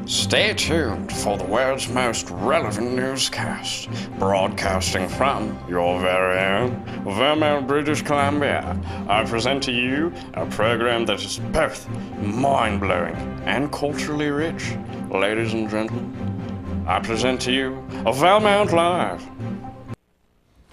Stay tuned for the world's most relevant newscast, broadcasting from your very own Valemount, British Columbia. I present to you a program that is both mind-blowing and culturally rich. Ladies and gentlemen, I present to you a Valemount Live.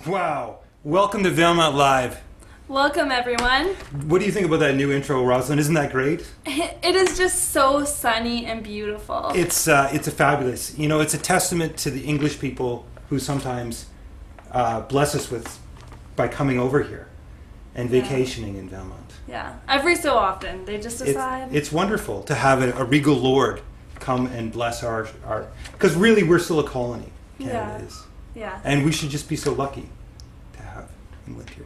Wow, welcome to Valemount Live. Welcome, everyone. What do you think about that new intro, Rosalyn? Isn't that great? It is just so sunny and beautiful. It's a fabulous. You know, it's a testament to the English people who sometimes bless us with by coming over here and vacationing in Valemount. Yeah, every so often they just decide. It's wonderful to have a regal lord come and bless our because really we're still a colony. Canada is. Yeah. And we should just be so lucky to have England here.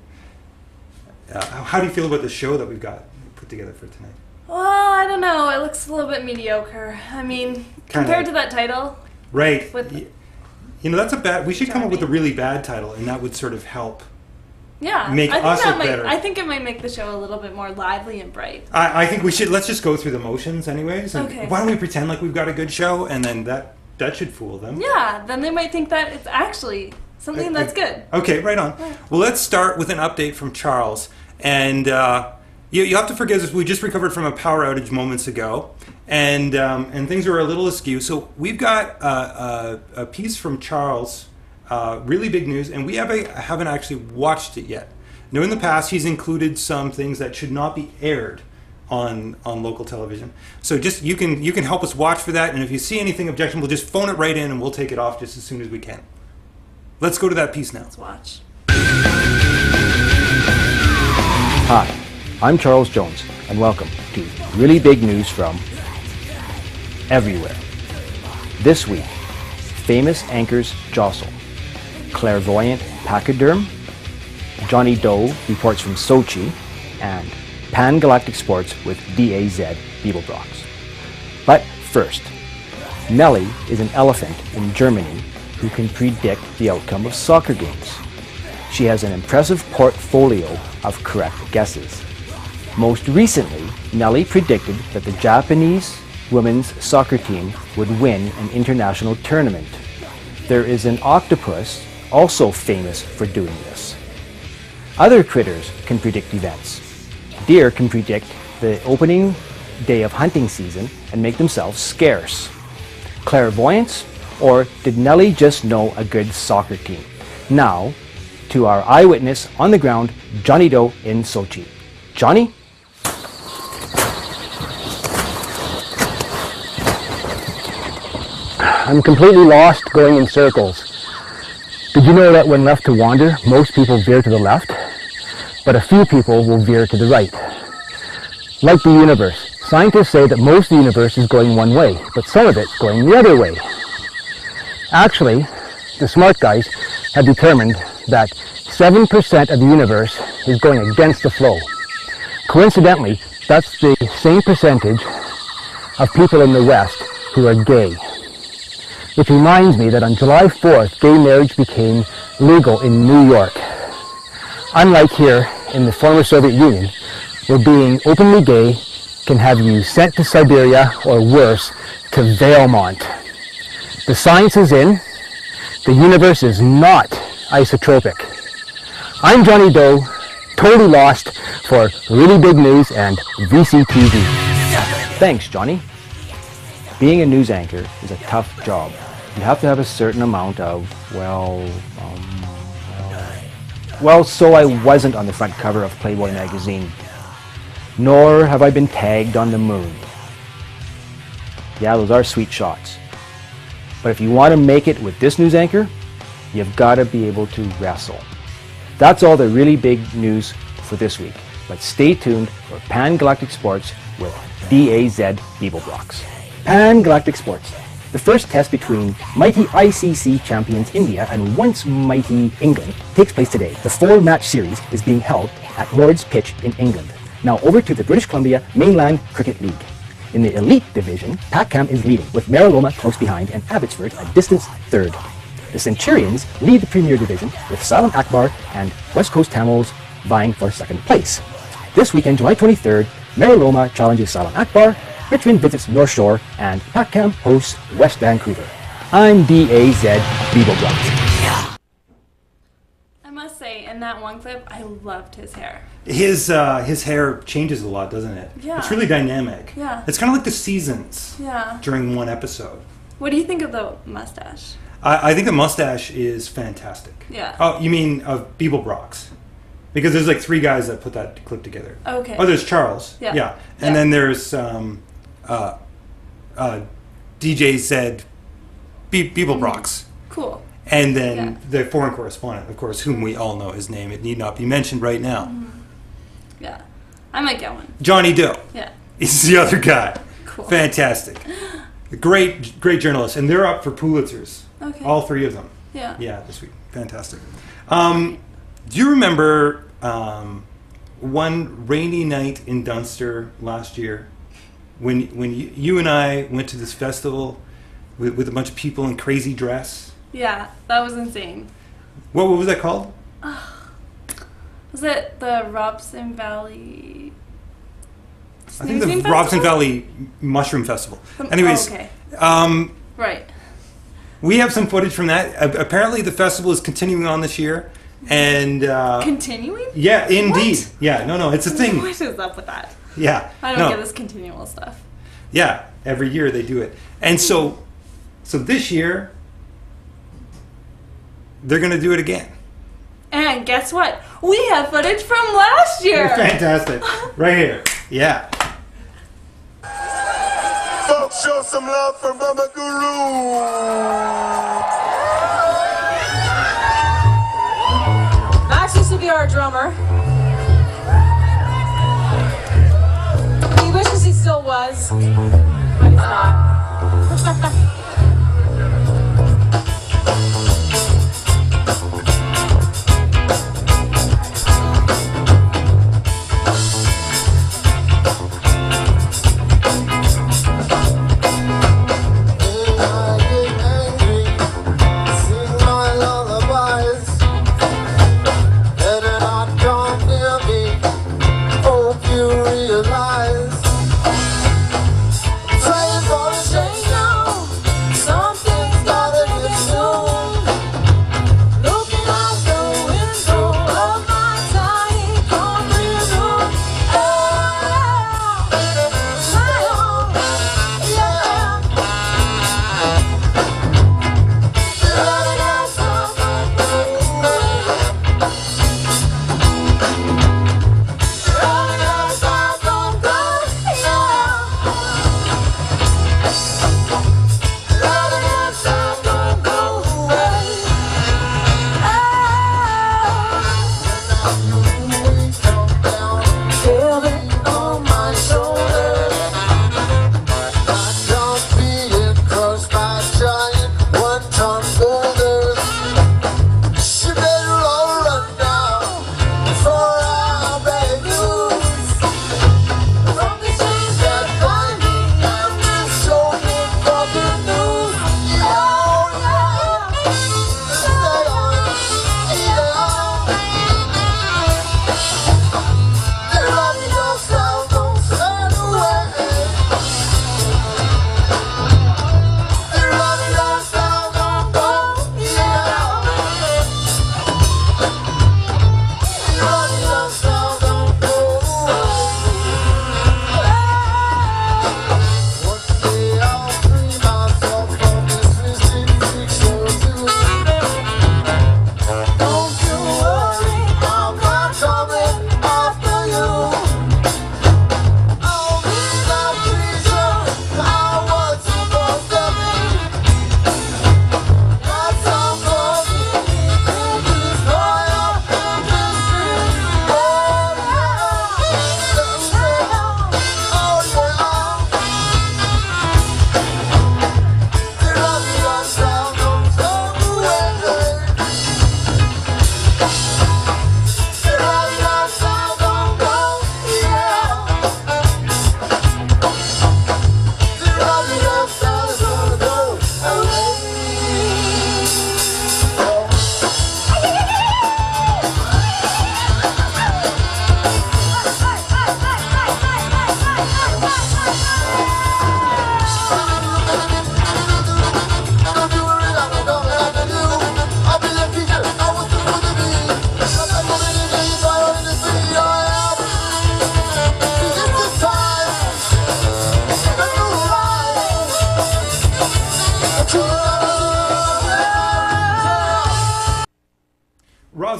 How do you feel about the show that we've got put together for tonight? Well, I don't know. It looks a little bit mediocre. I mean, compared to that title. Right. You know, that's a bad... We should come up with a really bad title, and that would sort of help make us look better. I think it might make the show a little bit more lively and bright. I think we should... Let's just go through the motions anyways. And okay. Why don't we pretend like we've got a good show, and then that should fool them. Yeah, then they might think that it's actually something that's good. Okay, right on. Right. Well, let's start with an update from Charles. And you have to forgive us. We just recovered from a power outage moments ago, and things are a little askew. So we've got a piece from Charles, really big news, and we haven't actually watched it yet. Now, in the past, he's included some things that should not be aired on local television. So just you can help us watch for that, and if you see anything objectionable, just phone it right in, and we'll take it off just as soon as we can. Let's go to that piece now. Let's watch. Hi, I'm Charles Jones, and welcome to really big news from everywhere. This week, famous anchors jostle. Clairvoyant pachyderm, Johnny Doe reports from Sochi, and Pan-Galactic Sports with DAZ Bibelbrox. But first, Nelly is an elephant in Germany who can predict the outcome of soccer games. She has an impressive portfolio of correct guesses. Most recently, Nelly predicted that the Japanese women's soccer team would win an international tournament. There is an octopus also famous for doing this. Other critters can predict events. Deer can predict the opening day of hunting season and make themselves scarce. Clairvoyance? Or did Nelly just know a good soccer team? Now, to our eyewitness on the ground, Johnny Doe in Sochi. Johnny? I'm completely lost, going in circles. Did you know that when left to wander, most people veer to the left, but a few people will veer to the right? Like the universe, scientists say that most of the universe is going one way, but some of it's going the other way. Actually, the smart guys have determined that 7% of the universe is going against the flow. Coincidentally, that's the same percentage of people in the West who are gay. Which reminds me that on July 4th, gay marriage became legal in New York. Unlike here in the former Soviet Union, where being openly gay can have you sent to Siberia or worse, to Valemount. The science is in. The universe is not isotropic. I'm Johnny Doe, totally lost for really big news and VCTV. Thanks, Johnny. Being a news anchor is a tough job. You have to have a certain amount of, so I wasn't on the front cover of Playboy magazine. Nor have I been tagged on the moon. Yeah, those are sweet shots. But if you want to make it with this news anchor, you've got to be able to wrestle. That's all the really big news for this week. But stay tuned for Pan-Galactic Sports with DAZ Bibelbrox. Pan-Galactic Sports. The first test between mighty ICC champions India and once mighty England takes place today. The 4-match series is being held at Lord's Pitch in England. Now over to the British Columbia Mainland Cricket League. In the elite division, Packcam is leading, with Maryloma close behind and Abbotsford a distant third. The Centurions lead the Premier Division, with Salem Akbar and West Coast Tamils vying for second place. This weekend, July 23rd, Maryloma challenges Salem Akbar, Richmond visits North Shore, and PacCam hosts West Vancouver. I'm DAZ Beeblebrox. I must say, in that one clip, I loved his hair. His hair changes a lot, doesn't it? Yeah. It's really dynamic. Yeah. It's kind of like the seasons. Yeah. During one episode. What do you think of the mustache? I think the mustache is fantastic. Yeah. Oh, you mean of Beeblebrox? Because there's like 3 guys that put that clip together. Okay. Oh, there's Charles. Yeah. Yeah. And then there's DJ Zed Beeblebrox. Cool. And then the foreign correspondent, of course, whom we all know his name. It need not be mentioned right now. Mm-hmm. Yeah. I might get one. Johnny Doe. Yeah. He's the other guy. Cool. Fantastic. Great journalists. And they're up for Pulitzers. Okay. All 3 of them. Yeah. Yeah, this week. Fantastic. Do you remember one rainy night in Dunster last year when you and I went to this festival with a bunch of people in crazy dress? Yeah, that was insane. What was that called? Was it the Robson Valley? I think the Robson Valley Mushroom Festival. Anyways, okay. Right. We have some footage from that. Apparently, the festival is continuing on this year, and continuing? Yeah, indeed. What? Yeah, no, it's a thing. What is up with that? Yeah, I don't get this continual stuff. Yeah, every year they do it, and so this year they're going to do it again. And guess what? We have footage from last year. Fantastic, right here. Yeah. Folks, show some love for Bubba Guru. Max used to be our drummer. He wishes he still was, but he's not.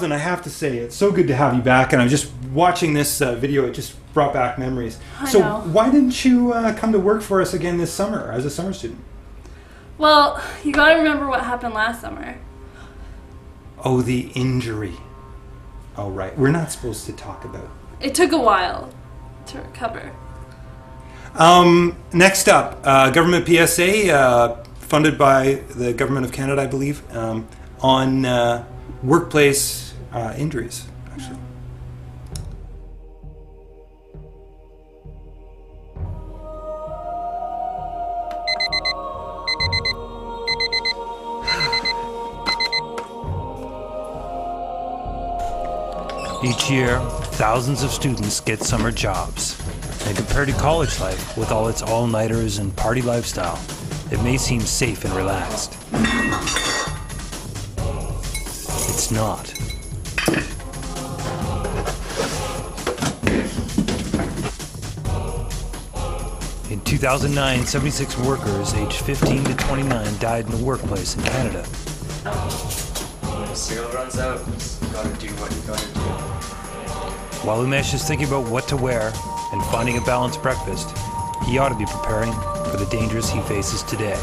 Rosalyn, I have to say, it's so good to have you back. And I'm just watching this video. It just brought back memories. I So know. why didn't you come to work for us again this summer as a summer student? Well, you gotta remember what happened last summer. Oh, the injury. Oh, right. We're not supposed to talk about. It took a while to recover. Next up, government PSA, funded by the Government of Canada, I believe, on workplace injuries, actually. Each year, thousands of students get summer jobs. And compared to college life, with all its all-nighters and party lifestyle, it may seem safe and relaxed. It's not. In 2009, 76 workers aged 15 to 29 died in the workplace in Canada. When cereal runs out, just gotta do what you gotta do. While Umesh is thinking about what to wear and finding a balanced breakfast, he ought to be preparing for the dangers he faces today.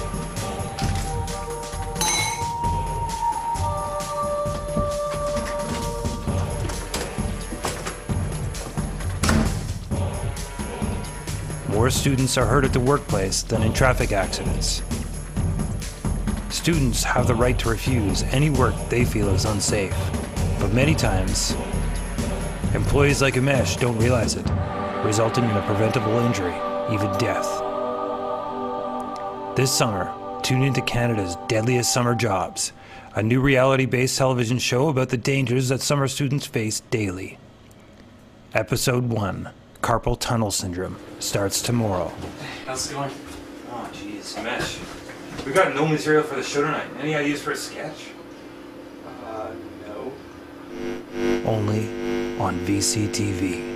More students are hurt at the workplace than in traffic accidents. Students have the right to refuse any work they feel is unsafe, but many times, employees like Umesh don't realize it, resulting in a preventable injury, even death. This summer, tune into Canada's Deadliest Summer Jobs, a new reality-based television show about the dangers that summer students face daily. Episode 1, Carpal Tunnel Syndrome, starts tomorrow. How's it going? Oh, jeez, Umesh. We got no material for the show tonight. Any ideas for a sketch? No. Only on VCTV.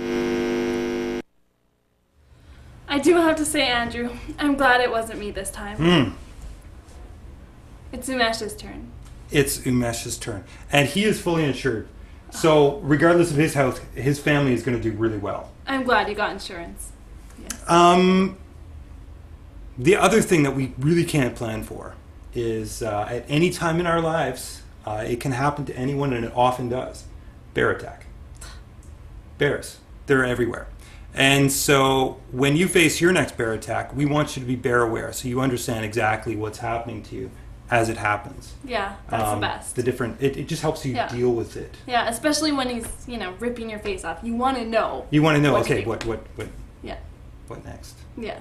I do have to say, Andrew, I'm glad it wasn't me this time. It's Umesh's turn. It's Umesh's turn. And he is fully insured. So regardless of his health, his family is going to do really well. I'm glad you got insurance. Yes. The other thing that we really can't plan for is at any time in our lives, it can happen to anyone, and it often does. Bear attack. Bears. They're everywhere. And so when you face your next bear attack, we want you to be bear aware so you understand exactly what's happening to you as it happens. Yeah, that's the best. It just helps you deal with it. Yeah, especially when he's, ripping your face off. You want to know. You want to know, what to okay, do. what Yeah. what next? Yeah.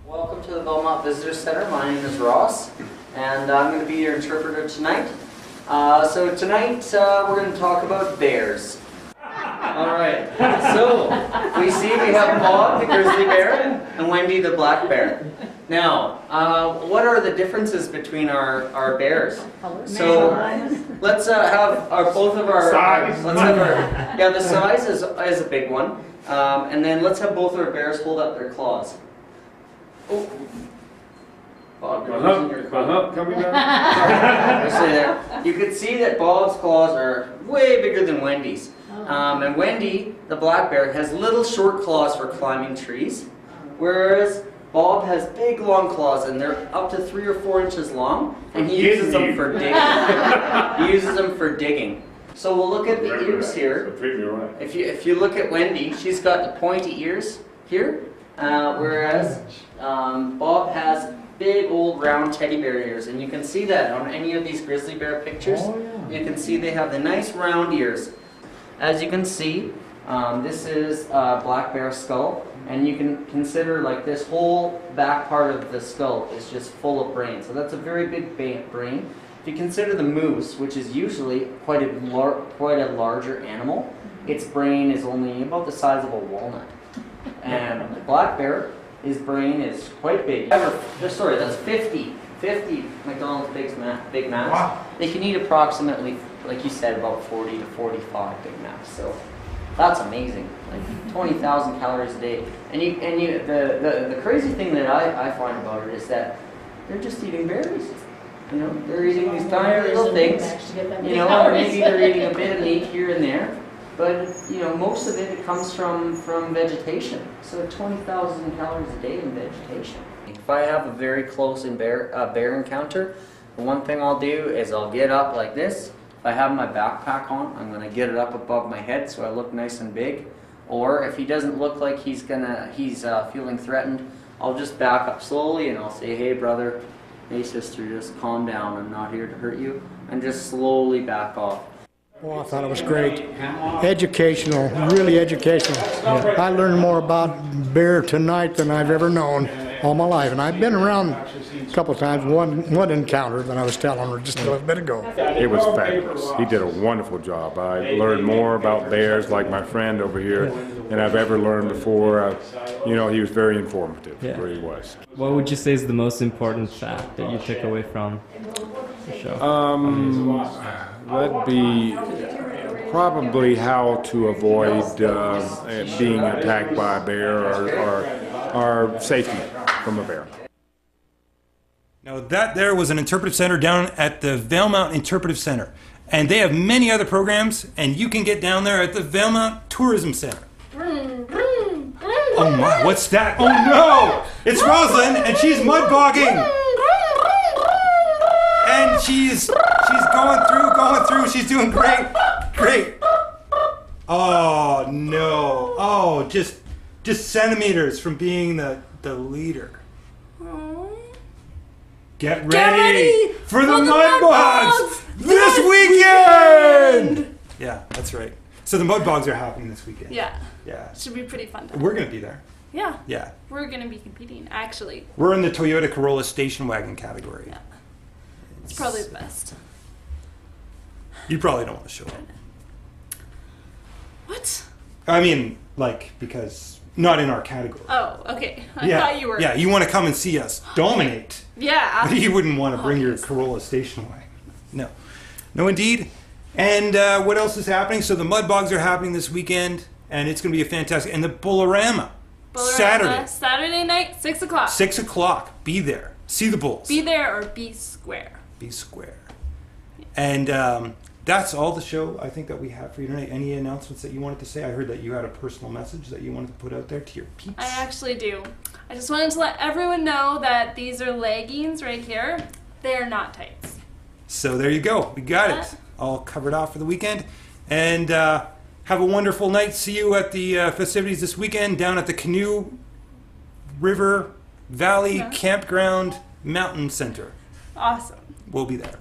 Welcome to the Valemount Visitor Center. My name is Ross, and I'm going to be your interpreter tonight. So tonight we're going to talk about bears. All right. So we have Bob the grizzly bear and Wendy the black bear. Now, what are the differences between our bears? So let's have both of our size. The size is a big one, and then let's have both of our bears hold up their claws. Oh. Bob, you're losing your claw. Coming down. Stay there. You can see that Bob's claws are way bigger than Wendy's. And Wendy, the black bear, has little short claws for climbing trees, whereas Bob has big long claws, and they're up to 3 or 4 inches long, and he uses them for digging. So we'll look at the ears here. If you look at Wendy, she's got the pointy ears here, whereas Bob has big old round teddy bear ears, and you can see that on any of these grizzly bear pictures. You can see they have the nice round ears. As you can see, this is a black bear skull, and you can consider like this whole back part of the skull is just full of brain. So that's a very big brain. If you consider the moose, which is usually quite a larger animal, its brain is only about the size of a walnut. And the black bear, his brain is quite big. Sorry, that's 50 McDonald's Big Macs. Wow. They can eat approximately, like you said, about 40 to 45 Big Macs. So that's amazing. Like 20,000 calories a day. And the crazy thing that I find about it is that they're just eating berries. You know, they're eating these tiny little things. You know, or maybe they're eating a bit of meat here and there. But, you know, most of it comes from vegetation. So 20,000 calories a day in vegetation. If I have a very close bear encounter, the one thing I'll do is I'll get up like this. If I have my backpack on, I'm going to get it up above my head so I look nice and big. Or if he doesn't look like he's feeling threatened, I'll just back up slowly and I'll say, hey brother, hey sister, just calm down. I'm not here to hurt you. And just slowly back off. Oh, I thought it was great. Educational, really educational. Yeah. I learned more about bear tonight than I've ever known all my life. And I've been around a couple of times, one encounter that I was telling her just a little bit ago. It was fabulous. He did a wonderful job. I learned more about bears, like my friend over here, than I've ever learned before. You know, he was very informative, where he was. What would you say is the most important fact that you took away from the show? That'd be probably how to avoid being attacked by a bear or safety from a bear. Now that there was an interpretive center down at the Valemount Interpretive Center. And they have many other programs, and you can get down there at the Valemount Tourism Center. Oh my, what's that? Oh no! It's Rosalyn, and she's mud bogging! And she's going through, she's doing great. Oh no, oh, just centimeters from being the leader. Get ready for the Mud Bogs this weekend! Yeah, that's right. So the Mud Bogs are happening this weekend. Yeah. Yeah. Should be pretty fun. We're going to be there. Yeah. Yeah. We're going to be competing, actually. We're in the Toyota Corolla station wagon category. Yeah. It's probably the best. You probably don't want to show up. What? I mean, like, because not in our category. Oh, okay. I thought you were. Yeah, you want to come and see us dominate. Yeah. But you wouldn't want to bring your Corolla station wagon. No. No, indeed. And what else is happening? So the Mud Bogs are happening this weekend, and it's going to be a fantastic... And the Bullarama. Saturday night, 6 o'clock. 6 o'clock. Be there. See the bulls. Be there or be square. Be square. And that's all the show, I think, that we have for you tonight. Any announcements that you wanted to say? I heard that you had a personal message that you wanted to put out there to your peeps. I actually do. I just wanted to let everyone know that these are leggings right here. They're not tights. So there you go. We got it. All covered off for the weekend. And have a wonderful night. See you at the festivities this weekend down at the Canoe River Valley Campground Mountain Center. Awesome. We'll be there.